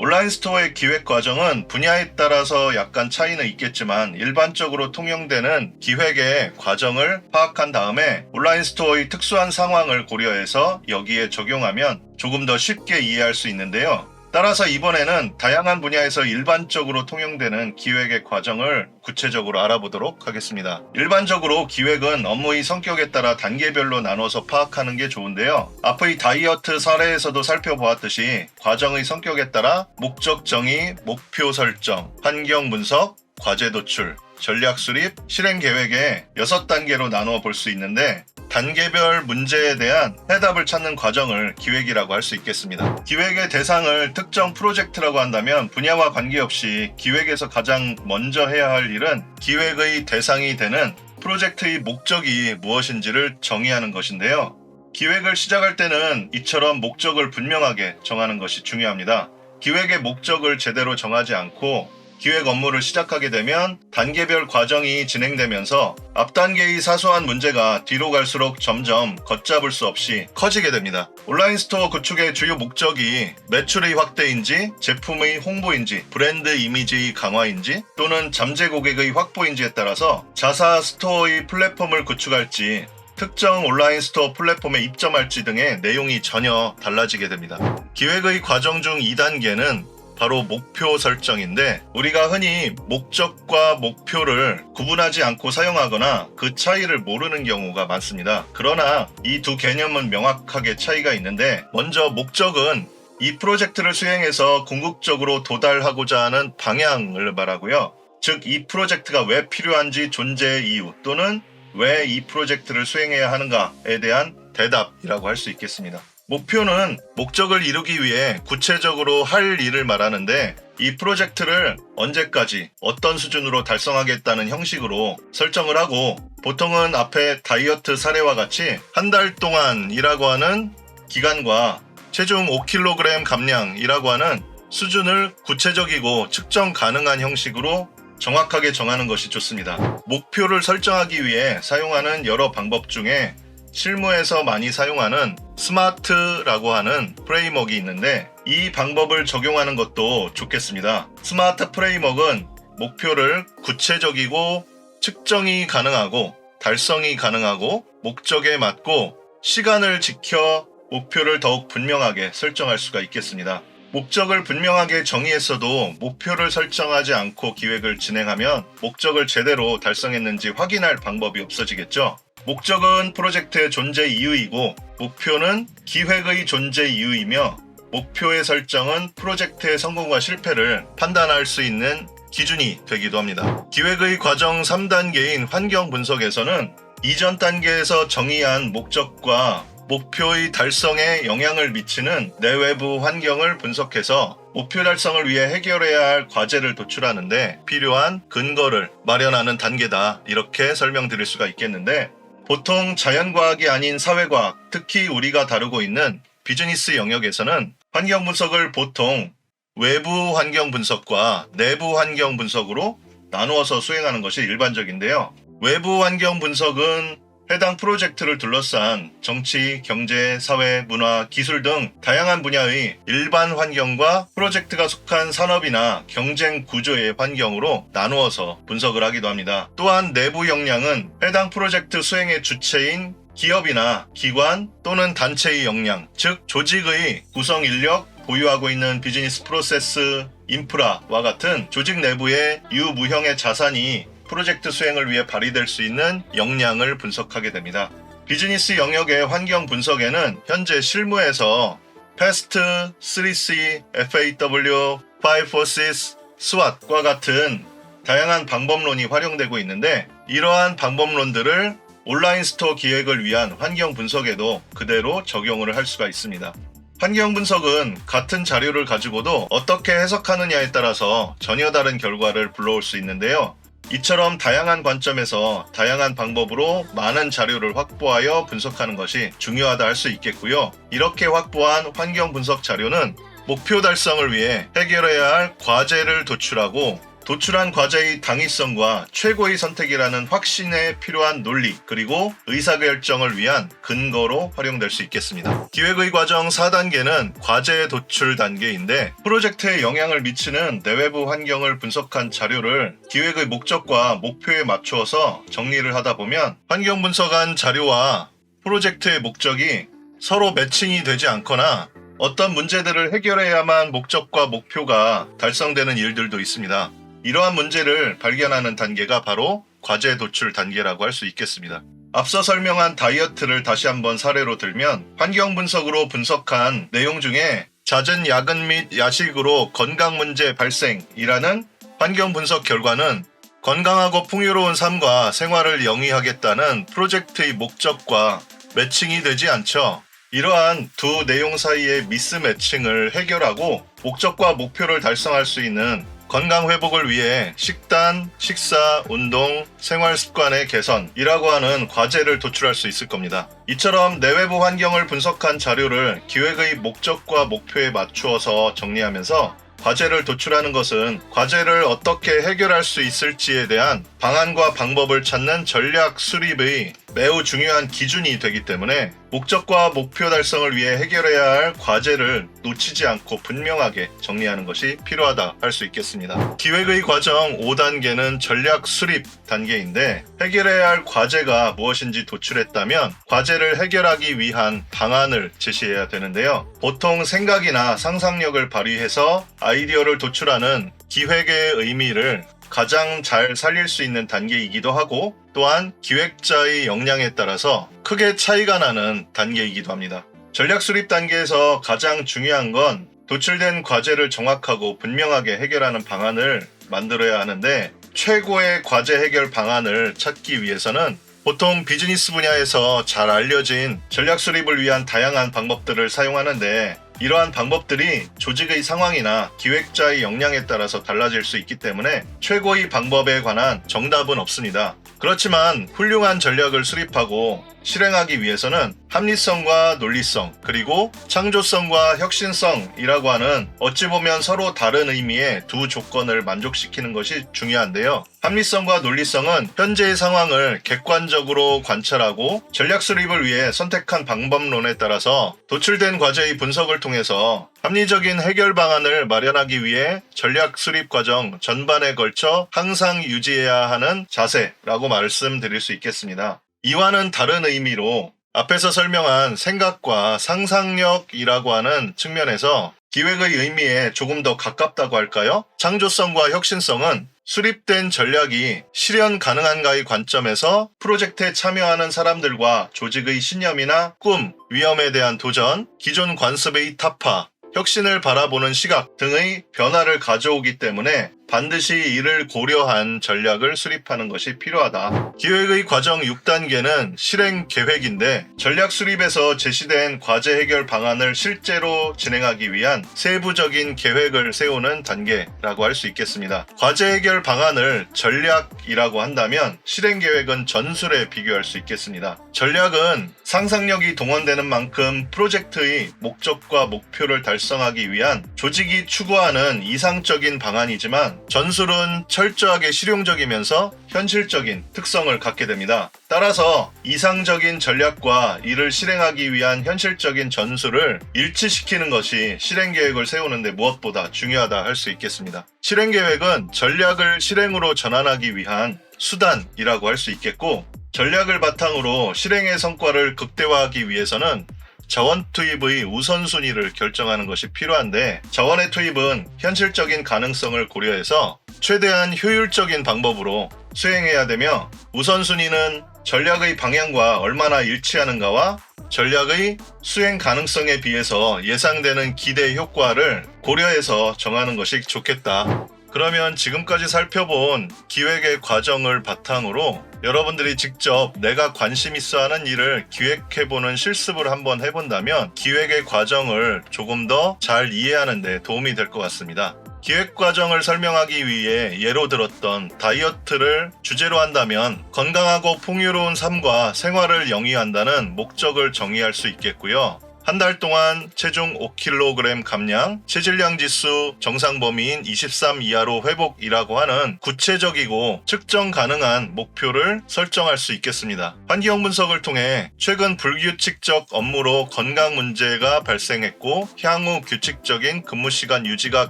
온라인 스토어의 기획 과정은 분야에 따라서 약간 차이는 있겠지만 일반적으로 통용되는 기획의 과정을 파악한 다음에 온라인 스토어의 특수한 상황을 고려해서 여기에 적용하면 조금 더 쉽게 이해할 수 있는데요. 따라서 이번에는 다양한 분야에서 일반적으로 통용되는 기획의 과정을 구체적으로 알아보도록 하겠습니다. 일반적으로 기획은 업무의 성격에 따라 단계별로 나눠서 파악하는 게 좋은데요. 앞의 다이어트 사례에서도 살펴보았듯이 과정의 성격에 따라 목적 정의, 목표 설정, 환경 분석, 과제 도출, 전략 수립, 실행 계획에 6단계로 나누어 볼 수 있는데 단계별 문제에 대한 해답을 찾는 과정을 기획이라고 할 수 있겠습니다. 기획의 대상을 특정 프로젝트라고 한다면 분야와 관계없이 기획에서 가장 먼저 해야 할 일은 기획의 대상이 되는 프로젝트의 목적이 무엇인지를 정의하는 것인데요. 기획을 시작할 때는 이처럼 목적을 분명하게 정하는 것이 중요합니다. 기획의 목적을 제대로 정하지 않고 기획 업무를 시작하게 되면 단계별 과정이 진행되면서 앞 단계의 사소한 문제가 뒤로 갈수록 점점 걷잡을 수 없이 커지게 됩니다. 온라인 스토어 구축의 주요 목적이 매출의 확대인지, 제품의 홍보인지, 브랜드 이미지의 강화인지, 또는 잠재 고객의 확보인지에 따라서 자사 스토어의 플랫폼을 구축할지, 특정 온라인 스토어 플랫폼에 입점할지 등의 내용이 전혀 달라지게 됩니다. 기획의 과정 중 2단계는 바로 목표 설정인데 우리가 흔히 목적과 목표를 구분하지 않고 사용하거나 그 차이를 모르는 경우가 많습니다. 그러나 이 두 개념은 명확하게 차이가 있는데 먼저 목적은 이 프로젝트를 수행해서 궁극적으로 도달하고자 하는 방향을 말하고요. 즉 이 프로젝트가 왜 필요한지 존재의 이유 또는 왜 이 프로젝트를 수행해야 하는가에 대한 대답이라고 할 수 있겠습니다. 목표는 목적을 이루기 위해 구체적으로 할 일을 말하는데 이 프로젝트를 언제까지 어떤 수준으로 달성하겠다는 형식으로 설정을 하고 보통은 앞에 다이어트 사례와 같이 한 달 동안이라고 하는 기간과 체중 5kg 감량이라고 하는 수준을 구체적이고 측정 가능한 형식으로 정확하게 정하는 것이 좋습니다. 목표를 설정하기 위해 사용하는 여러 방법 중에 실무에서 많이 사용하는 스마트라고 하는 프레임워크가 있는데 이 방법을 적용하는 것도 좋겠습니다. 스마트 프레임워크는 목표를 구체적이고 측정이 가능하고 달성이 가능하고 목적에 맞고 시간을 지켜 목표를 더욱 분명하게 설정할 수가 있겠습니다. 목적을 분명하게 정의했어도 목표를 설정하지 않고 기획을 진행하면 목적을 제대로 달성했는지 확인할 방법이 없어지겠죠. 목적은 프로젝트의 존재 이유이고 목표는 기획의 존재 이유이며 목표의 설정은 프로젝트의 성공과 실패를 판단할 수 있는 기준이 되기도 합니다. 기획의 과정 3단계인 환경 분석에서는 이전 단계에서 정의한 목적과 목표의 달성에 영향을 미치는 내외부 환경을 분석해서 목표 달성을 위해 해결해야 할 과제를 도출하는데 필요한 근거를 마련하는 단계다 이렇게 설명드릴 수가 있겠는데 보통 자연과학이 아닌 사회과학, 특히 우리가 다루고 있는 비즈니스 영역에서는 환경 분석을 보통 외부 환경 분석과 내부 환경 분석으로 나누어서 수행하는 것이 일반적인데요. 외부 환경 분석은 해당 프로젝트를 둘러싼 정치, 경제, 사회, 문화, 기술 등 다양한 분야의 일반 환경과 프로젝트가 속한 산업이나 경쟁 구조의 환경으로 나누어서 분석을 하기도 합니다. 또한 내부 역량은 해당 프로젝트 수행의 주체인 기업이나 기관 또는 단체의 역량, 즉 조직의 구성 인력, 보유하고 있는 비즈니스 프로세스, 인프라와 같은 조직 내부의 유무형의 자산이 프로젝트 수행을 위해 발휘될 수 있는 역량을 분석하게 됩니다. 비즈니스 영역의 환경 분석에는 현재 실무에서 PEST, 3C, FAW, 5forces, SWOT과 같은 다양한 방법론이 활용되고 있는데 이러한 방법론들을 온라인 스토어 기획을 위한 환경 분석에도 그대로 적용을 할 수가 있습니다. 환경 분석은 같은 자료를 가지고도 어떻게 해석하느냐에 따라서 전혀 다른 결과를 불러올 수 있는데요. 이처럼 다양한 관점에서 다양한 방법으로 많은 자료를 확보하여 분석하는 것이 중요하다 할 수 있겠고요. 이렇게 확보한 환경 분석 자료는 목표 달성을 위해 해결해야 할 과제를 도출하고 도출한 과제의 당위성과 최고의 선택이라는 확신에 필요한 논리 그리고 의사결정을 위한 근거로 활용될 수 있겠습니다. 기획의 과정 4단계는 과제 도출 단계인데 프로젝트에 영향을 미치는 내외부 환경을 분석한 자료를 기획의 목적과 목표에 맞추어서 정리를 하다 보면 환경 분석한 자료와 프로젝트의 목적이 서로 매칭이 되지 않거나 어떤 문제들을 해결해야만 목적과 목표가 달성되는 일들도 있습니다. 이러한 문제를 발견하는 단계가 바로 과제 도출 단계라고 할 수 있겠습니다. 앞서 설명한 다이어트를 다시 한번 사례로 들면 환경 분석으로 분석한 내용 중에 잦은 야근 및 야식으로 건강 문제 발생이라는 환경 분석 결과는 건강하고 풍요로운 삶과 생활을 영위하겠다는 프로젝트의 목적과 매칭이 되지 않죠. 이러한 두 내용 사이의 미스매칭을 해결하고 목적과 목표를 달성할 수 있는 건강 회복을 위해 식단, 식사, 운동, 생활 습관의 개선이라고 하는 과제를 도출할 수 있을 겁니다. 이처럼 내외부 환경을 분석한 자료를 기획의 목적과 목표에 맞추어서 정리하면서 과제를 도출하는 것은 과제를 어떻게 해결할 수 있을지에 대한 방안과 방법을 찾는 전략 수립의 매우 중요한 기준이 되기 때문에 목적과 목표 달성을 위해 해결해야 할 과제를 놓치지 않고 분명하게 정리하는 것이 필요하다 할 수 있겠습니다. 기획의 과정 5단계는 전략 수립 단계인데 해결해야 할 과제가 무엇인지 도출했다면 과제를 해결하기 위한 방안을 제시해야 되는데요. 보통 생각이나 상상력을 발휘해서 아이디어를 도출하는 기획의 의미를 가장 잘 살릴 수 있는 단계이기도 하고 또한 기획자의 역량에 따라서 크게 차이가 나는 단계이기도 합니다. 전략 수립 단계에서 가장 중요한 건 도출된 과제를 정확하고 분명하게 해결하는 방안을 만들어야 하는데 최고의 과제 해결 방안을 찾기 위해서는 보통 비즈니스 분야에서 잘 알려진 전략 수립을 위한 다양한 방법들을 사용하는데 이러한 방법들이 조직의 상황이나 기획자의 역량에 따라서 달라질 수 있기 때문에 최고의 방법에 관한 정답은 없습니다. 그렇지만 훌륭한 전략을 수립하고 실행하기 위해서는 합리성과 논리성 그리고 창조성과 혁신성이라고 하는 어찌 보면 서로 다른 의미의 두 조건을 만족시키는 것이 중요한데요. 합리성과 논리성은 현재의 상황을 객관적으로 관찰하고 전략 수립을 위해 선택한 방법론에 따라서 도출된 과제의 분석을 통해서 합리적인 해결 방안을 마련하기 위해 전략 수립 과정 전반에 걸쳐 항상 유지해야 하는 자세라고 말씀드릴 수 있겠습니다. 이와는 다른 의미로 앞에서 설명한 생각과 상상력이라고 하는 측면에서 기획의 의미에 조금 더 가깝다고 할까요? 창조성과 혁신성은 수립된 전략이 실현 가능한가의 관점에서 프로젝트에 참여하는 사람들과 조직의 신념이나 꿈, 위험에 대한 도전, 기존 관습의 타파, 혁신을 바라보는 시각 등의 변화를 가져오기 때문에 반드시 이를 고려한 전략을 수립하는 것이 필요하다. 기획의 과정 6단계는 실행 계획인데 전략 수립에서 제시된 과제 해결 방안을 실제로 진행하기 위한 세부적인 계획을 세우는 단계라고 할 수 있겠습니다. 과제 해결 방안을 전략이라고 한다면 실행 계획은 전술에 비교할 수 있겠습니다. 전략은 상상력이 동원되는 만큼 프로젝트의 목적과 목표를 달성하기 위한 조직이 추구하는 이상적인 방안이지만 전술은 철저하게 실용적이면서 현실적인 특성을 갖게 됩니다. 따라서 이상적인 전략과 이를 실행하기 위한 현실적인 전술을 일치시키는 것이 실행계획을 세우는데 무엇보다 중요하다 할 수 있겠습니다. 실행계획은 전략을 실행으로 전환하기 위한 수단이라고 할 수 있겠고 전략을 바탕으로 실행의 성과를 극대화하기 위해서는 자원 투입의 우선순위를 결정하는 것이 필요한데 자원의 투입은 현실적인 가능성을 고려해서 최대한 효율적인 방법으로 수행해야 되며 우선순위는 전략의 방향과 얼마나 일치하는가와 전략의 수행 가능성에 비해서 예상되는 기대 효과를 고려해서 정하는 것이 좋겠다. 그러면 지금까지 살펴본 기획의 과정을 바탕으로 여러분들이 직접 내가 관심 있어 하는 일을 기획해보는 실습을 한번 해본다면 기획의 과정을 조금 더 잘 이해하는 데 도움이 될 것 같습니다. 기획 과정을 설명하기 위해 예로 들었던 다이어트를 주제로 한다면 건강하고 풍요로운 삶과 생활을 영위한다는 목적을 정의할 수 있겠고요. 한 달 동안 체중 5kg 감량, 체질량 지수 정상 범위인 23 이하로 회복이라고 하는 구체적이고 측정 가능한 목표를 설정할 수 있겠습니다. 환기형 분석을 통해 최근 불규칙적 업무로 건강 문제가 발생했고 향후 규칙적인 근무 시간 유지가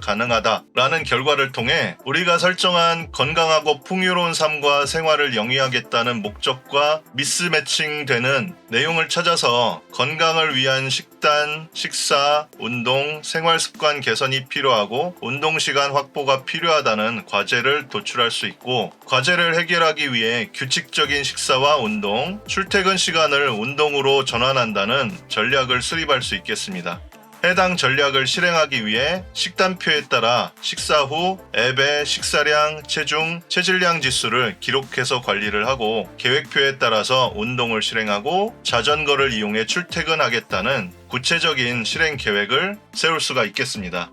가능하다라는 결과를 통해 우리가 설정한 건강하고 풍요로운 삶과 생활을 영위하겠다는 목적과 미스매칭되는 내용을 찾아서 건강을 위한 식단, 식사, 운동, 생활 습관 개선이 필요하고 운동 시간 확보가 필요하다는 과제를 도출할 수 있고, 과제를 해결하기 위해 규칙적인 식사와 운동, 출퇴근 시간을 운동으로 전환한다는 전략을 수립할 수 있겠습니다. 해당 전략을 실행하기 위해 식단표에 따라 식사 후 앱의 식사량, 체중, 체질량 지수를 기록해서 관리를 하고, 계획표에 따라서 운동을 실행하고 자전거를 이용해 출퇴근하겠다는 구체적인 실행 계획을 세울 수가 있겠습니다.